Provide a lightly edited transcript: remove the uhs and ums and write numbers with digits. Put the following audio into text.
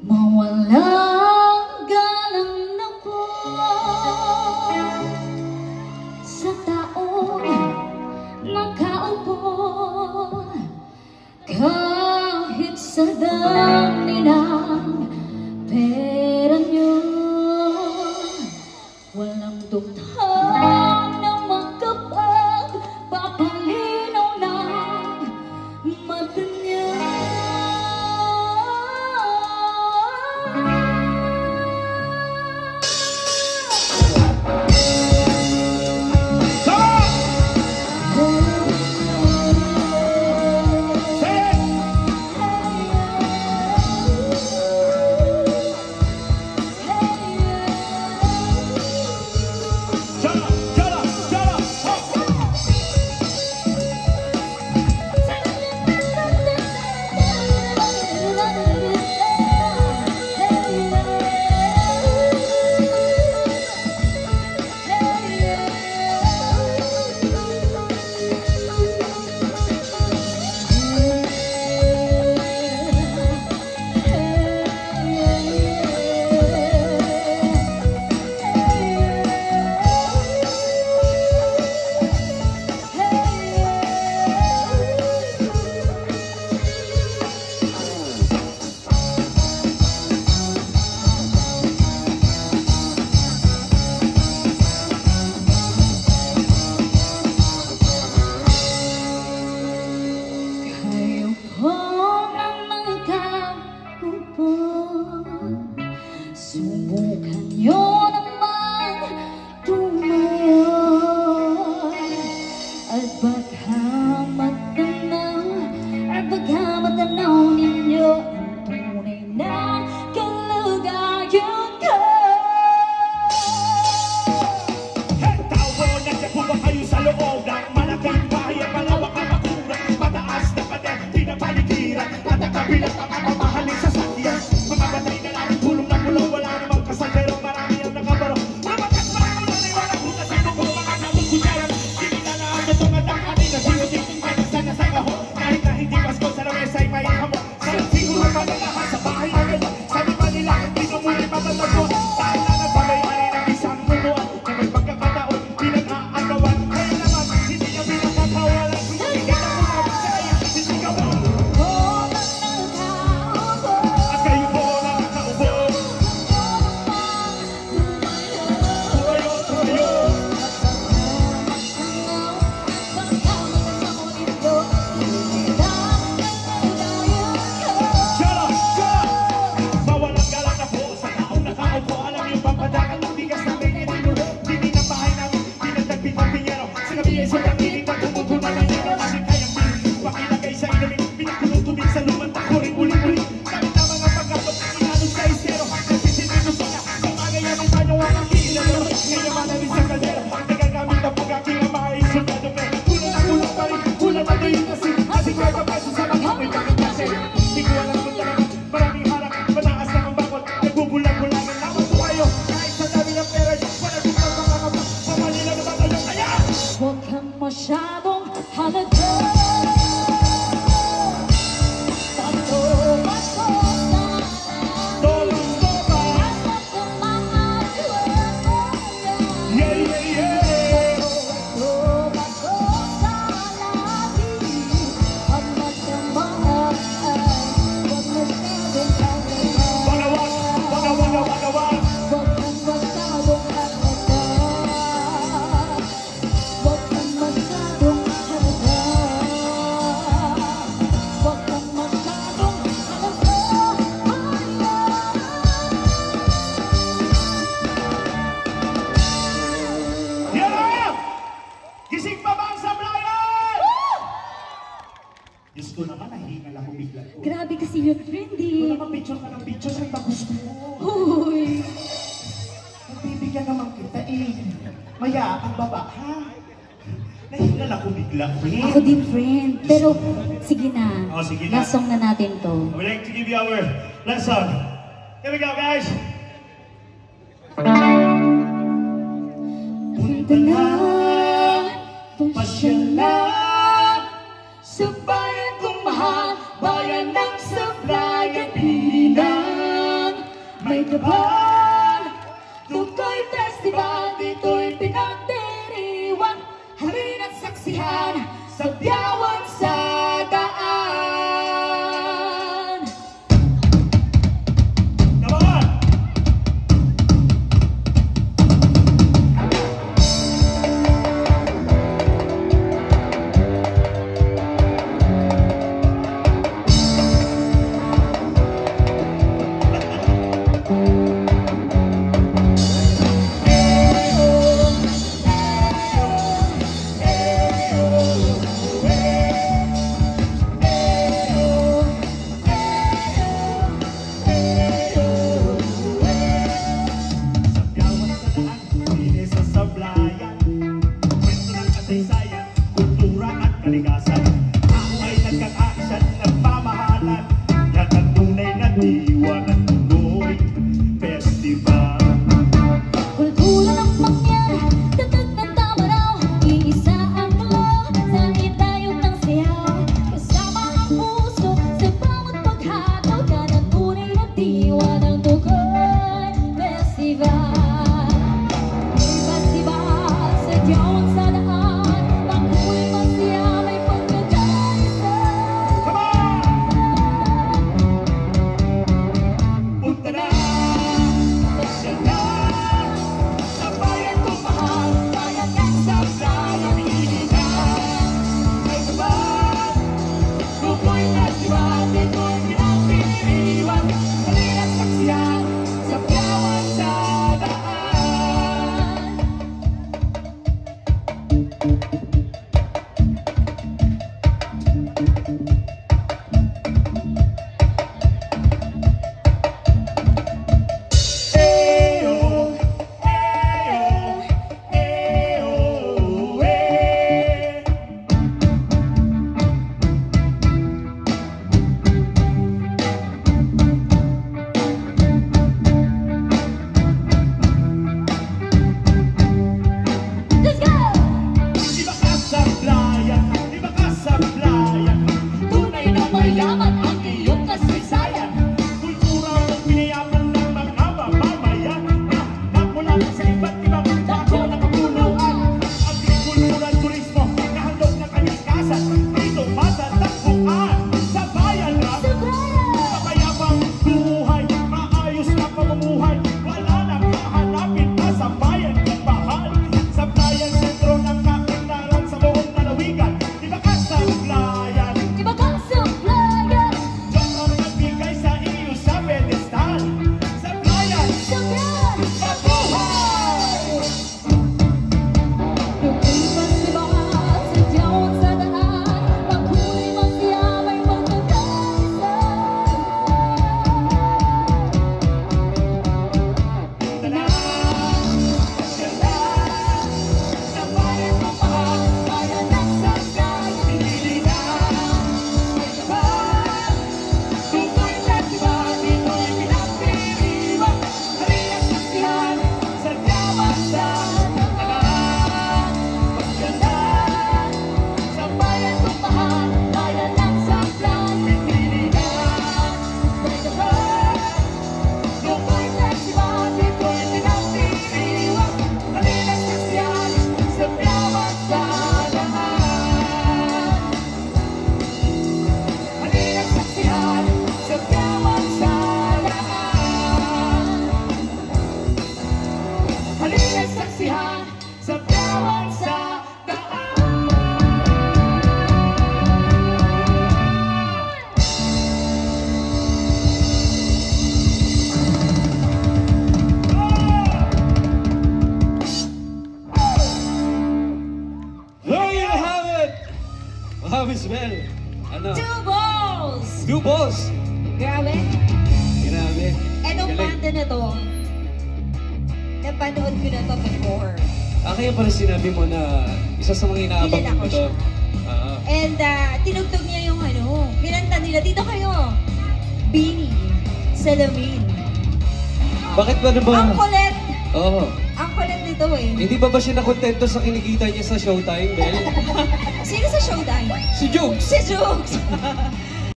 Mawalang galang na po sa taong nakaupo, kahit sa dami ng pera nyo, walang dugtong na makapagpapalinaw ng mata niya. Subukan nyo naman tumayo at baka matanaw ninyo ang tunay na kalagayan ko. Hey, tao, nandiyan po ba kayo sa loob ng malaking bahay at malawak na makurang mataas na pader, di na paligiran at ang kabilang mga mamahalin sa sakyan. Mga batay na lang tulong na mulaw, wala namang kasaldero, marami ang nakabaro. Mabakas pa ako na niwala ko kasi ko mga sabong kutsaran. Hindi na lang ito nga ang kanina, sinusin kong kaya sana sa kaho. Kahit na hindi Pasko sa lamesa ay may hamon. Sarap siguro pagkakahan sa bahay na ganyan. Sabi pa nila, hindi mo muli matatagpuan. Dahil na nagpagayari ng isang munuan na may pagkakataon, pinag-aagawan. Kaya naman, hindi niya pinakakawalan. Kung hindi ka na kumabot sa kaya, hindi ka mo. At kayo po na nakaupo. Tumayo, tumayo. Shut up, shut up. Mawalang galang na po sa taong nakaupo. Alam niyo bang padakan ng bigas na may nilinulo? Dini ng bahay namin, dinagdagpit ng pinyero. Sa gabi ay sobrang init at tumutunan ng yelo. Namin kayang bilhin, pakilagay sa inamin. Pinakulong tubig sa lumang takuring uli-uli. Gamit na mga pagkakot, inalog sa istero. Nagsisinito sila, kumagay namin paano walang kilalo. Ngayon manawin sa kaldero, nagagamit ang pagkaking ang mga isultado. Pero kulang pa rin, kulang pa rin kasi kaya kapaso sa mga may kakakase. Hindi ko alam kung talaga, maraming harap, mataas na ang bakot. Nagbubulag-bulagan naman po kayo. Kahit sa dami ng pera, wala din pa mga kapag. Pamalila na ba kayo kaya? Huwag kang masyadong halaga. Tolos ko ba? Yeah, yeah, yeah. Wagawag, wagawag, wagawag. Yan na! Gising pa ba ang sablayan? Diyos ko naman, nahingal ako bigla ko. Grabe kasi your friend Kung eh. naman picture ka ng picture, ay tapos ko. Uy. Nagbibigyan naman kita eh. Maya, ang baba, ha? Nahingal ako bigla, friend. Ako din friend. Pero sige na. Oh, sige na. Last song na natin to. We'd like to give you our last song. Here we go, guys. Punta na, pasyal na sa bayan kong mahal, bayan ng sablayan, hindi na Japan. Tukoy Festival, dito'y pinagdiriwang. Halina't saksihan sa biyawan sa daan. Come on! Kalikasan, ako ay nagkakaisa ng nagmamahalan. Yan ang tunay na diwa ng Tukoy Festival. Kultura ng mangyan, tatag ng tama raw. Iisa ang law sa itayog ng sayaw. Kasama ang puso sa bawat paghataw. Yan ang tunay na diwa ng Tukoy Festival. Festival sa diyawang sa daan. Makulay masaya, may pagkakaisa. Punta na, pasyal na, sa bayan kong mahal. Bayan ng sabsayang iligan. May sabag, Tukoy Festival, dito'y pinagdiriwang. Halina't saksihan sa biyawan sa daan. Eyo, eyo, eyo, eh. Let's go! Di ba ka sa playan? Di ba ka sa playan? Tunay na mayaman ang iyong kasaysayan. Kultura mong pinayaman ng mga mamamayan. Na mula sa iba't ibang dako ng kapuluan. Agrikultura, turismo, nahandog ng kalikasan. Dito matatagpuan sa bayan na mapayapang buhay, maayos na pamumuhay. Wala nang hahanapin pa sa bayan ng bahal. Sa bayan, sentro ng kakintaran sa buong lalawigan. Di ba ka sa playan? Di ba ka sa playan? Diyos ang nagbigay sa iyo sa pedestal. Sa playan, Siyempre! mabuhay! Tukoy Festival sa diyawang sa daan. Makulay masaya, may pagkakaisa. Punta na, pasyal na, sa bayan kong mahal. Bayan ng sabsayang iligan. May sabag, Tukoy Festival, dito'y pinagdiriwang. Halina't saksihan sa biyawan sa daan. Pasyal na, sa bayan kong mahal. Bayan ng sabsayang iligan. May sabag, Tukoy Festival, dito'y pinagdiriwang. Halina't saksihan sa biyawan sa daan. Halina't saksihan sa biyawan sa daan. Halina't saksihan sa biyawan sa daan. There you have it! Wow, Miss Mel. Ano? 2 balls! 2 balls! Grabe. Grabe. Etong Galing. banda na to, napanood ko na to before. Kaya pala sinabi mo na isa sa mga inaabang Kilala ko mo to. siya. Ah. And tinugtog niya yung kinanta nila. Dito kayo! Beanie, Salamin. Bakit ba na ba? Ang kulit! Oo. Ang kulit nito eh. Hindi ba siya nakontento sa kinikita niya sa Showtime, Bel? Sino sa Showtime? Si Jokes! Si Jokes!